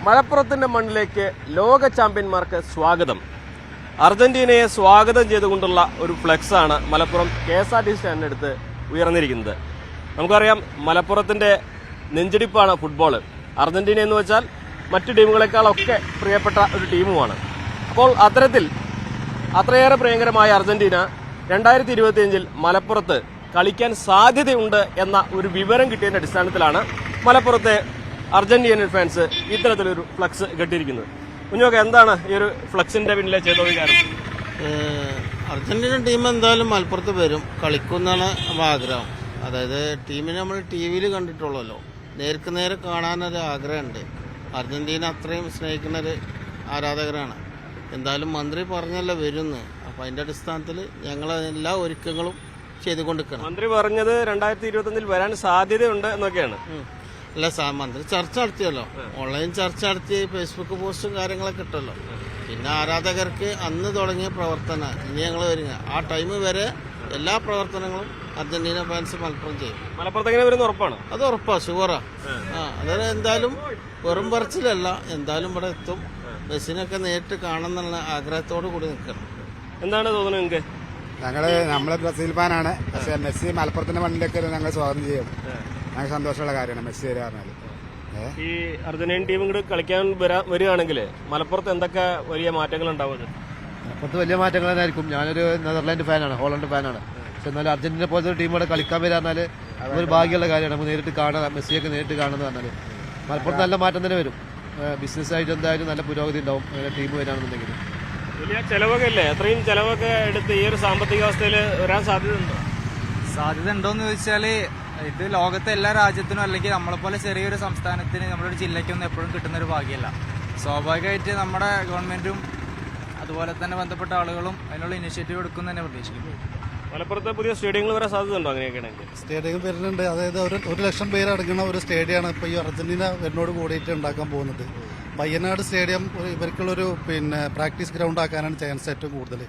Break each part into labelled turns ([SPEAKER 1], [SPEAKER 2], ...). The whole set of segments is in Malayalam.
[SPEAKER 1] മലപ്പുറത്തിന്റെ മണ്ണിലേക്ക് ലോക ചാമ്പ്യന്മാർക്ക് സ്വാഗതം. അർജന്റീനയെ സ്വാഗതം ചെയ്തുകൊണ്ടുള്ള ഒരു ഫ്ലെക്സാണ് മലപ്പുറം KSRTC സ്റ്റാൻഡിനടുത്ത് ഉയർന്നിരിക്കുന്നത്. നമുക്കറിയാം, മലപ്പുറത്തിന്റെ നെഞ്ചിടിപ്പാണ് ഫുട്ബോൾ. അർജന്റീന എന്ന് വെച്ചാൽ മറ്റു ടീമുകളെക്കാളൊക്കെ പ്രിയപ്പെട്ട ഒരു ടീമുമാണ്. അപ്പോൾ അത്രയേറെ പ്രിയങ്കരമായ അർജന്റീന 2025 മലപ്പുറത്ത് കളിക്കാൻ സാധ്യതയുണ്ട് എന്ന ഒരു വിവരം കിട്ടിയതിന്റെ അടിസ്ഥാനത്തിലാണ് മലപ്പുറത്തെ അർജന്റീനിയൻ ഫാൻസ് ഇത്തരത്തിലൊരു ഫ്ലക്സ് കെട്ടിയിരിക്കുന്നത്. കുഞ്ഞൊക്കെ എന്താണ് ഈ ഒരു ഫ്ലക്സിന്റെ പിന്നിലെ ചെയ്ത കാര്യം?
[SPEAKER 2] അർജന്റീന ടീം എന്തായാലും മലപ്പുറത്ത് വരും, കളിക്കുന്നാണ് നമ്മുടെ ആഗ്രഹം. അതായത് ടീമിനെ നമ്മൾ TV കണ്ടിട്ടുള്ളല്ലോ, നേർക്ക് നേരെ കാണാനൊരു ആഗ്രഹമുണ്ട്. അർജന്റീന അത്രയും സ്നേഹിക്കുന്നൊരു ആരാധകരാണ്. എന്തായാലും മന്ത്രി പറഞ്ഞല്ലോ വരുന്ന്, അപ്പം അതിൻ്റെ അടിസ്ഥാനത്തിൽ ഞങ്ങൾ എല്ലാ ഒരുക്കങ്ങളും ചെയ്തുകൊണ്ടിരിക്കണം.
[SPEAKER 1] മന്ത്രി പറഞ്ഞത് 2025 വരാൻ സാധ്യതയുണ്ട് എന്നൊക്കെയാണ്.
[SPEAKER 2] അല്ല, മന്ത്രി ചർച്ച നടത്തിയല്ലോ, ഓൺലൈൻ ചർച്ച നടത്തി, ഫേസ്ബുക്ക് പോസ്റ്റും കാര്യങ്ങളൊക്കെ ഇട്ടല്ലോ. പിന്നെ ആരാധകർക്ക് അന്ന് തുടങ്ങിയ പ്രവർത്തനം ഇനി ഞങ്ങൾ വരിക, ആ ടൈം വരെ എല്ലാ പ്രവർത്തനങ്ങളും അർജന്റീന ഫാൻസ് മലപ്പുറം ചെയ്യും.
[SPEAKER 1] മലപ്പുറത്തേക്ക് വരുന്ന ഉറപ്പാണ്?
[SPEAKER 2] അത് ഉറപ്പാ, ഷുവറാ. അത് എന്തായാലും വെറും പറച്ചിലല്ല, എന്തായാലും ഇവിടെ എത്തും. മെസ്സിനൊക്കെ നേരിട്ട് കാണുന്നുള്ള ആഗ്രഹത്തോടു കൂടി നിൽക്കണം.
[SPEAKER 1] എന്താണ് തോന്നുന്നത് നിങ്ങൾക്ക്?
[SPEAKER 3] നമ്മളെ ബ്രസീൽ ഫാനാണ്, പക്ഷെ മെസ്സി മലപ്പുറത്തിന്റെ മണ്ണിലേക്ക് ഞങ്ങൾ സ്വാഗതം ചെയ്യും. ഞങ്ങൾക്ക് സന്തോഷമുള്ള കാര്യമാണ് മെസ്സി വരിക പറഞ്ഞാൽ.
[SPEAKER 1] ഈ അർജന്റീൻ ടീം കൂടെ കളിക്കാൻ വരികയാണെങ്കിൽ മലപ്പുറത്ത് എന്തൊക്കെ വലിയ മാറ്റങ്ങൾ ഉണ്ടാവുന്നത്?
[SPEAKER 4] മലപ്പുറത്ത് വലിയ മാറ്റങ്ങൾ തന്നെയായിരിക്കും. ഞാനൊരു നെതർലാൻഡ് ഫാനാണ്, ഹോളണ്ട് ഫാനാണ്. പക്ഷെ എന്നാലും അർജന്റീന പോലത്തെ ഒരു ടീം ഇവിടെ കളിക്കാൻ വരിക പറഞ്ഞാൽ ഒരു ഭാഗ്യമുള്ള കാര്യമാണ്. നമുക്ക് നേരിട്ട് കാണാം, മെസ്സിയൊക്കെ നേരിട്ട് കാണുന്നത് പറഞ്ഞാൽ മലപ്പുറത്ത് നല്ല മാറ്റം തന്നെ വരും. ബിസിനസ് ആയിട്ട് എന്തായാലും നല്ല പുരോഗതി ഉണ്ടാവും ടീം വരികയാണെന്നുണ്ടെങ്കിൽ.
[SPEAKER 1] വലിയ ചെലവൊക്കെ ഇല്ലേ? അത്രയും ചെലവൊക്കെ എടുത്ത് ഈ ഒരു സാമ്പത്തിക അവസ്ഥയിൽ വരാൻ സാധ്യതയുണ്ടോ?
[SPEAKER 5] സാധ്യത ഉണ്ടോയെന്ന് ചോദിച്ചാൽ, ഇത് ലോകത്തെ എല്ലാ രാജ്യത്തിനും അല്ലെങ്കിൽ നമ്മളെപ്പോലെ ചെറിയൊരു സംസ്ഥാനത്തിന്, നമ്മുടെ ജില്ലയ്ക്കൊന്നും എപ്പോഴും കിട്ടുന്നൊരു ഭാഗ്യമല്ല. സ്വാഭാവികമായിട്ട് നമ്മുടെ ഗവൺമെന്റും അതുപോലെ തന്നെ ബന്ധപ്പെട്ട ആളുകളും അതിനുള്ള ഇനിഷ്യേറ്റീവ് എടുക്കും തന്നെ പ്രതീക്ഷിക്കുന്നു.
[SPEAKER 1] മലപ്പുറത്തെ പുതിയ സ്റ്റേഡിയങ്ങൾ വരാൻ സാധ്യതയുണ്ടോ? അങ്ങനെയൊക്കെയാണെങ്കിൽ
[SPEAKER 6] സ്റ്റേഡിയം വരുന്നുണ്ട്. അതായത് 1,00,000 പേര് അടങ്ങുന്ന ഒരു സ്റ്റേഡിയമാണ് ഇപ്പോൾ ഈ അർജന്റീന വരുന്നോട് കൂടിയിട്ട് ഉണ്ടാക്കാൻ പോകുന്നത്. വയനാട് സ്റ്റേഡിയം ഇവർക്കുള്ളൊരു പ്രാക്ടീസ് ഗ്രൗണ്ട് ആക്കാനാണ് ചാൻസ് ഏറ്റവും കൂടുതൽ.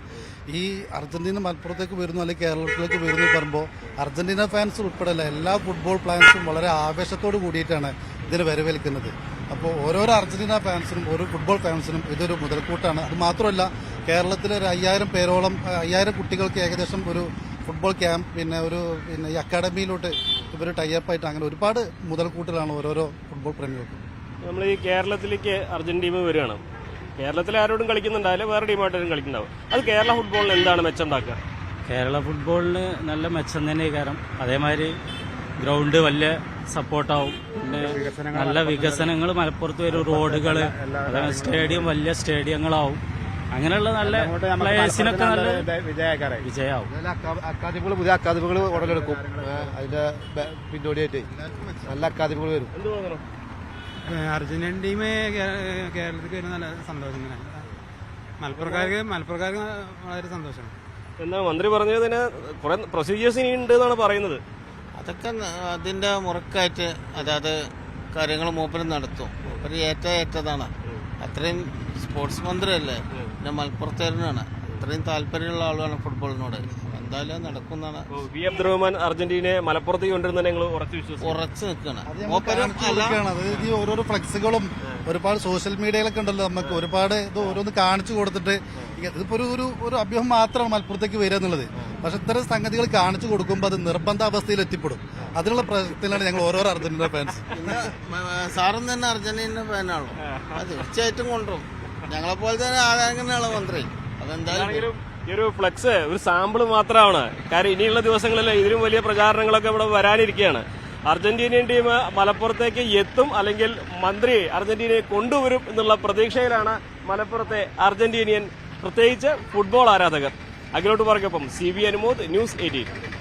[SPEAKER 6] ഈ അർജന്റീന മലപ്പുറത്തേക്ക് വരുന്നു അല്ലെങ്കിൽ കേരളത്തിലേക്ക് വരുന്നു പറയുമ്പോൾ അർജന്റീന ഫാൻസ് ഉൾപ്പെടെയുള്ള എല്ലാ ഫുട്ബോൾ പ്ലാൻസും വളരെ ആവേശത്തോട് കൂടിയിട്ടാണ് ഇതിന് വരവേൽക്കുന്നത്. അപ്പോൾ ഓരോരോ അർജന്റീന ഫാൻസിനും ഓരോ ഫുട്ബോൾ ഫാൻസിനും ഇതൊരു മുതൽക്കൂട്ടാണ്. അത് മാത്രമല്ല, കേരളത്തിലെ ഒരു 5,000 പേരോളം 5,000 കുട്ടികൾക്ക് ഏകദേശം ഒരു ഫുട്ബോൾ ക്യാമ്പ് ഈ അക്കാഡമിയിലോട്ട് ഇവർ ടൈപ്പായിട്ട് അങ്ങനെ ഒരുപാട് മുതൽക്കൂട്ടലാണ് ഓരോരോ ഫുട്ബോൾ പ്രേമികൾക്കും.
[SPEAKER 1] നമ്മൾ ഈ കേരളത്തിലേക്ക് അർജന്റീന ടീം വരികയാണ്. കേരളത്തിൽ ആരോടും കളിക്കുന്നുണ്ടാവില്ല, വേറെ ടീമായിട്ടാരും കളിക്കുന്നുണ്ടാവും. അത് കേരള ഫുട്ബോളിന് എന്താണ് മെച്ചം ഉണ്ടാക്കുക?
[SPEAKER 7] കേരള ഫുട്ബോളിന് നല്ല മെച്ചം തന്നെ കാരണം അതേമാതിരി ഗ്രൗണ്ട് വലിയ സപ്പോർട്ടാവും. പിന്നെ നല്ല വികസനങ്ങൾ മലപ്പുറത്ത് വരും, റോഡുകൾ, സ്റ്റേഡിയം വലിയ സ്റ്റേഡിയങ്ങളാവും. അങ്ങനെയുള്ള നല്ല പ്ലേയേഴ്സിനൊക്കെ നല്ല വിജയമാവും.
[SPEAKER 4] അക്കാദമികൾ, പുതിയ അക്കാദമികൾ ഉടലെടുക്കും. അതിന്റെ പിന്നോടിയായിട്ട് നല്ല അക്കാദമികൾ വരും.
[SPEAKER 1] എന്ത് തോന്നണം?
[SPEAKER 5] അർജന്റീന ടീം കേരളത്തിൽ വരുന്ന നല്ല സന്തോഷം. മലപ്പുറക്കാർക്ക് വളരെ സന്തോഷമാണ്.
[SPEAKER 1] എന്താ മന്ത്രി പറഞ്ഞത്? തന്നെ കുറെ പ്രൊസീജിയേഴ്സ് ഇനി ഉണ്ട് എന്നാണ് പറയുന്നത്.
[SPEAKER 2] അതൊക്കെ അതിന്റെ മുറക്കായിട്ട് അതായത് കാര്യങ്ങൾ മൂപ്പരും നടത്തും. മൂപ്പര് ഏറ്റതാണ്. അത്രയും സ്പോർട്സ് മന്ത്രിയല്ലേ, പിന്നെ മലപ്പുറത്തേരനാണ്, അത്രയും താല്പര്യമുള്ള ആളാണ് ഫുട്ബോളിനോട്. എന്തായാലും നടക്കുന്നതാണ്.
[SPEAKER 1] വി അബ്ദുറഹ്മാൻ അർജന്റീനയെ മലപ്പുറത്തേക്ക് കൊണ്ടുവരുന്ന ഞങ്ങൾ
[SPEAKER 2] ഉറച്ചു നിൽക്കണം.
[SPEAKER 6] അതായത് ഈ ഓരോരോ ഫ്ലെക്സുകളും ഒരുപാട് സോഷ്യൽ മീഡിയയിലൊക്കെ ഉണ്ടല്ലോ, നമുക്ക് ഒരുപാട് ഇത് ഓരോന്ന് കാണിച്ചു കൊടുത്തിട്ട് ഇതിപ്പോ ഒരു അഭ്യൂഹം മാത്രമാണ് മലപ്പുറത്തേക്ക് വരിക എന്നുള്ളത്. പക്ഷെ ഇത്തരം സംഗതികൾ കാണിച്ചു കൊടുക്കുമ്പോൾ അത് നിർബന്ധ അവസ്ഥയിൽ എത്തിപ്പെടും. അതിനുള്ള പ്രശ്നത്തിലാണ് ഞങ്ങൾ ഓരോരോ അർജന്റീന ഫാൻസ്.
[SPEAKER 2] സാറും തന്നെ അർജന്റീന ഫാനാണോ? അത് തീർച്ചയായിട്ടും കൊണ്ടുപോകും. ഞങ്ങളെപ്പോലെ തന്നെ ആകാനാണ് മന്ത്രി. അതെന്തായാലും
[SPEAKER 1] ഈ ഒരു ഫ്ലെക്സ് ഒരു സാമ്പിൾ മാത്രമാണ്. കാര്യം ഇനിയുള്ള ദിവസങ്ങളിൽ ഇതിലും വലിയ പ്രചാരണങ്ങളൊക്കെ ഇവിടെ വരാനിരിക്കുകയാണ്. അർജന്റീനിയൻ ടീം മലപ്പുറത്തേക്ക് എത്തും, അല്ലെങ്കിൽ മന്ത്രി അർജന്റീനയെ കൊണ്ടുവരും എന്നുള്ള പ്രതീക്ഷയിലാണ് മലപ്പുറത്തെ അർജന്റീനിയൻ പ്രത്യേകിച്ച് ഫുട്ബോൾ ആരാധകർ. അഖിലോട്ട് പറക്കൊപ്പം CB അനുമോദ്, ന്യൂസ് 18.